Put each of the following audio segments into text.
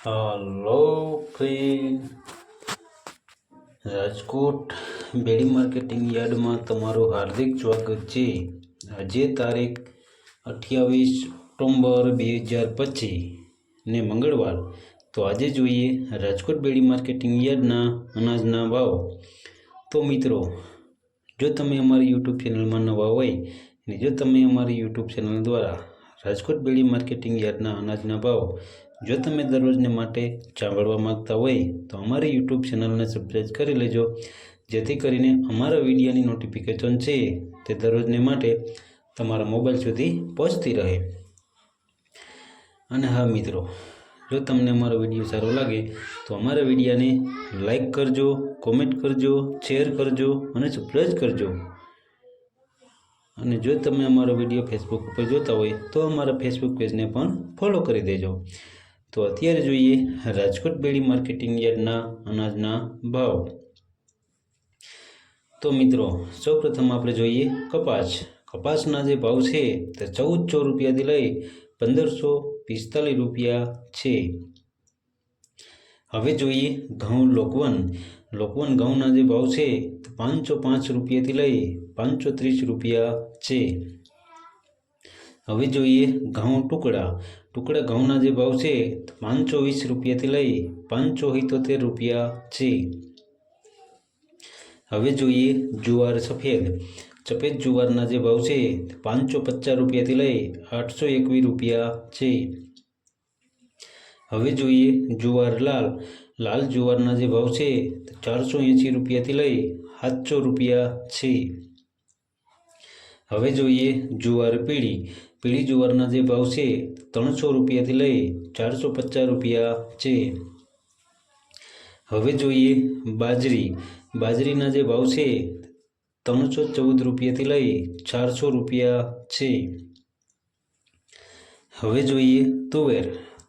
Hello friend, Rajkot બેડી marketing યાર્ડમાં તમારું હાર્દિક સ્વાગત છે। આજે તારીખ 28 ઓક્ટોબર 2025 ને મંગળવાર। તો આજે જોઈએ રાજકોટ બેડી માર્કેટિંગ યાર્ડના અનાજના ભાવ। તો મિત્રો, જો તમે અમારી યુટ્યુબ ચેનલમાં નવા હોય અને જો તમે અમારી યુટ્યુબ ચેનલ દ્વારા રાજકોટ બેડી માર્કેટિંગ યાર્ડના અનાજના ભાવ જો તમે દરરોજને માટે સાંભળવા માંગતા હોય તો અમારી યુટ્યુબ ચેનલને સબસ્ક્રાઈબ કરી લેજો, જેથી કરીને અમારા વિડીયોની નોટિફિકેશન છે તે દરરોજને માટે તમારા મોબાઈલ સુધી પહોંચતી રહે। અને હા મિત્રો, જો તમને અમારો વિડીયો સારો લાગે તો અમારા વિડીયોને લાઈક કરજો, કોમેન્ટ કરજો, શેર કરજો અને સબસ્ક્રાઈબ કરજો। અને જો તમે અમારો વિડીયો ફેસબુક ઉપર જોતા હોય તો અમારા ફેસબુક પેજને પણ ફોલો કરી દેજો। તો અત્યારે જોઈએ રાજકોટ બેડી માર્કેટિંગ યાર્ડના અનાજના ભાવ। તો મિત્રો, સૌપ્રથમ આપણે જોઈએ કપાસના જે ભાવ છે તે 1400 રૂપિયાથી લઈ 1545 રૂપિયા છે। હવે જોઈએ ઘઉં લોકવન ઘઉંના જે ભાવ છે તે 505 રૂપિયાથી લઈ 530 રૂપિયા છે। હવે જોઈએ ઘઉં ટુકડા ઘઉંના જે ભાવ છે 520 રૂપિયાથી લઈ 577 રૂપિયા છે। હવે જોઈએ જુવાર સફેદ જુવારના જે ભાવ છે 550 રૂપિયાથી લઈ 821 રૂપિયા છે। હવે જોઈએ જુવાર લાલ જુવારના જે ભાવ છે 480 રૂપિયાથી લઈ 700 રૂપિયા છે। હવે જોઈએ જુવાર પીળી જુવારના જે ભાવ છે 300 રૂપિયાથી લઈ 450 રૂપિયા છે। હવે જોઈએ બાજરીના જે ભાવ છે 314 રૂપિયાથી લઈ 400 રૂપિયા છે। હવે જોઈએ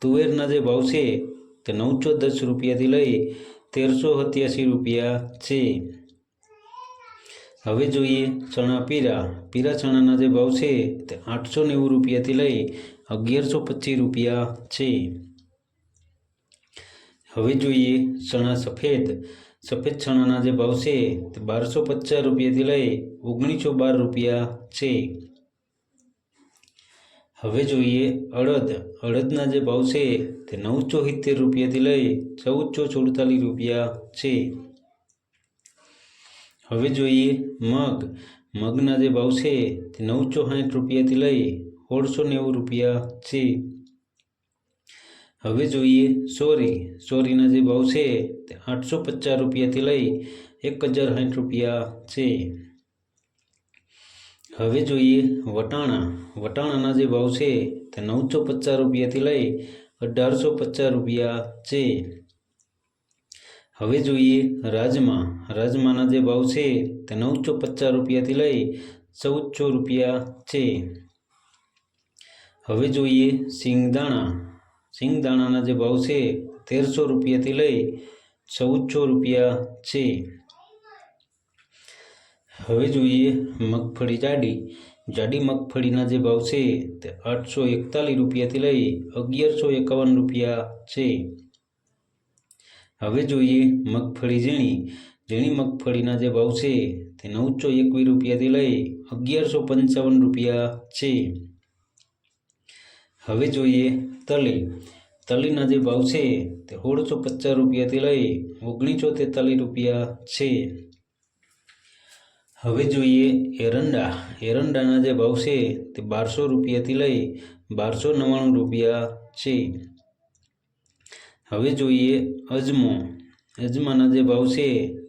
તુવેરના જે ભાવ છે તે 910 રૂપિયાથી લઈ 1387 રૂપિયા છે। હવે જોઈએ ચણા પીરા ચણાના જે ભાવ છે તે 890 રૂપિયાથી લઈ 1125 રૂપિયા છે। હવે જોઈએ ચણા સફેદ ચણાના જે ભાવ છે તે 1250 રૂપિયાથી લઈ 1912 રૂપિયા છે। હવે જોઈએ અડદના જે ભાવ છે તે 970 રૂપિયાથી લઈ 1444 રૂપિયા છે। હવે જોઈએ મગના જે ભાવ છે તે 960 રૂપિયાથી લઈ 1690 રૂપિયા છે। હવે જોઈએ સોરીના જે ભાવ છે તે 850 રૂપિયાથી લઈ 1060 રૂપિયા છે। હવે જોઈએ વટાણાના જે ભાવ છે તે 950 રૂપિયાથી લઈ 1850 રૂપિયા છે। હવે જોઈએ રાજમાના જે ભાવ છે તે 950 રૂપિયાથી લઈ 1400 રૂપિયા છે। હવે જોઈએ સિંગદાણાના જે ભાવ છે 1300 રૂપિયાથી લઈ 1400 રૂપિયા છે। હવે જોઈએ મગફળી જાડી મગફળીના જે ભાવ છે તે 841 રૂપિયાથી લઈ 1151 રૂપિયા છે। હવે જોઈએ મગફળી ઝીણી મગફળીના જે ભાવ છે તે 921 રૂપિયાથી લઈ 1155 રૂપિયા છે। હવે જોઈએ તલીના જે ભાવ છે તે 1650 રૂપિયાથી લઈ 1943 રૂપિયા છે। હવે જોઈએ એરંડાના જે ભાવ છે તે 1200 રૂપિયાથી લઈ 1299 રૂપિયા છે। હવે જોઈએ અજમાના જે ભાવ છે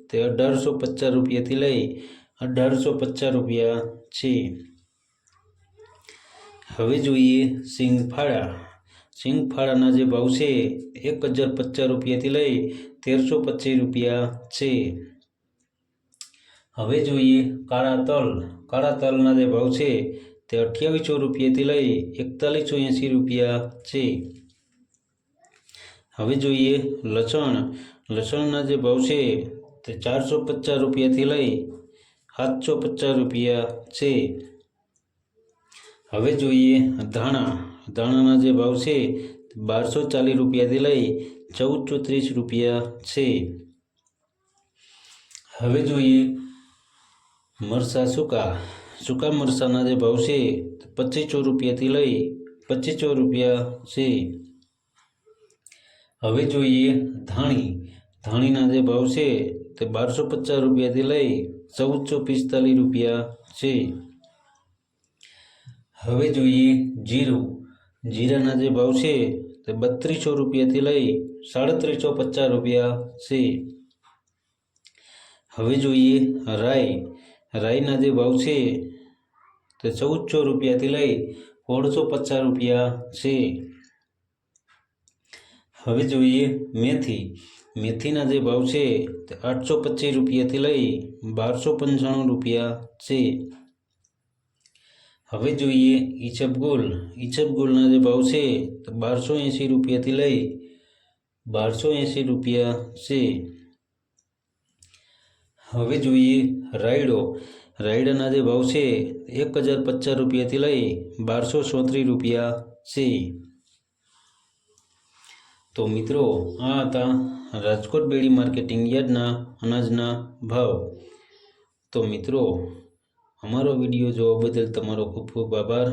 તે 1850 રૂપિયાથી લઈ 1850 રૂપિયા છે। હવે જોઈએ સિંગફાળાના જે ભાવ છે 1050 રૂપિયાથી લઈ 1325 રૂપિયા છે। હવે જોઈએ કાળા તલના જે ભાવ છે તે 2800 રૂપિયાથી લઈ 4180 રૂપિયા છે। હવે જોઈએ લસણના જે ભાવ છે તે 450 રૂપિયાથી લઈ 750 રૂપિયા છે। હવે જોઈએ ધાણાના જે ભાવ છે 1240 રૂપિયાથી લઈ 1430 રૂપિયા છે। હવે જોઈએ મરચાં સૂકા મરચાંના જે ભાવ છે 2500 રૂપિયાથી લઈ 2500 રૂપિયા છે। હવે જોઈએ ધાણીના જે ભાવ છે તે 1250 રૂપિયાથી લઈ 1445 રૂપિયા છે। હવે જોઈએ જીરાના જે ભાવ છે તે 3200 રૂપિયાથી લઈ 3750 રૂપિયા છે। હવે જોઈએ રાઈના જે ભાવ છે તે 1400 રૂપિયાથી લઈ 1650 રૂપિયા છે। હવે જોઈએ મેથીના જે ભાવ છે તે 825 રૂપિયાથી લઈ 1295 રૂપિયા છે। હવે જોઈએ ઈસબગુલના જે ભાવ છે તે 1280 રૂપિયાથી લઈ 1280 રૂપિયા છે। હવે જોઈએ રાયડાના જે ભાવ છે 1050 રૂપિયાથી લઈ 1234 રૂપિયા છે। તો મિત્રો આ હતા રાજકોટ બેડી માર્કેટિંગ યાર્ડના અનાજના ભાવ। તો મિત્રો અમારો વિડીયો જોવા બદલ તમારો ખૂબ ખૂબ આભાર।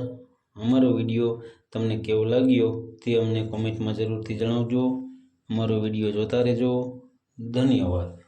અમારો વિડીયો તમને કેવો લાગ્યો તે અમને કોમેન્ટમાં જરૂરથી જણાવજો। અમારો વિડીયો જોતા રહેજો। ધન્યવાદ।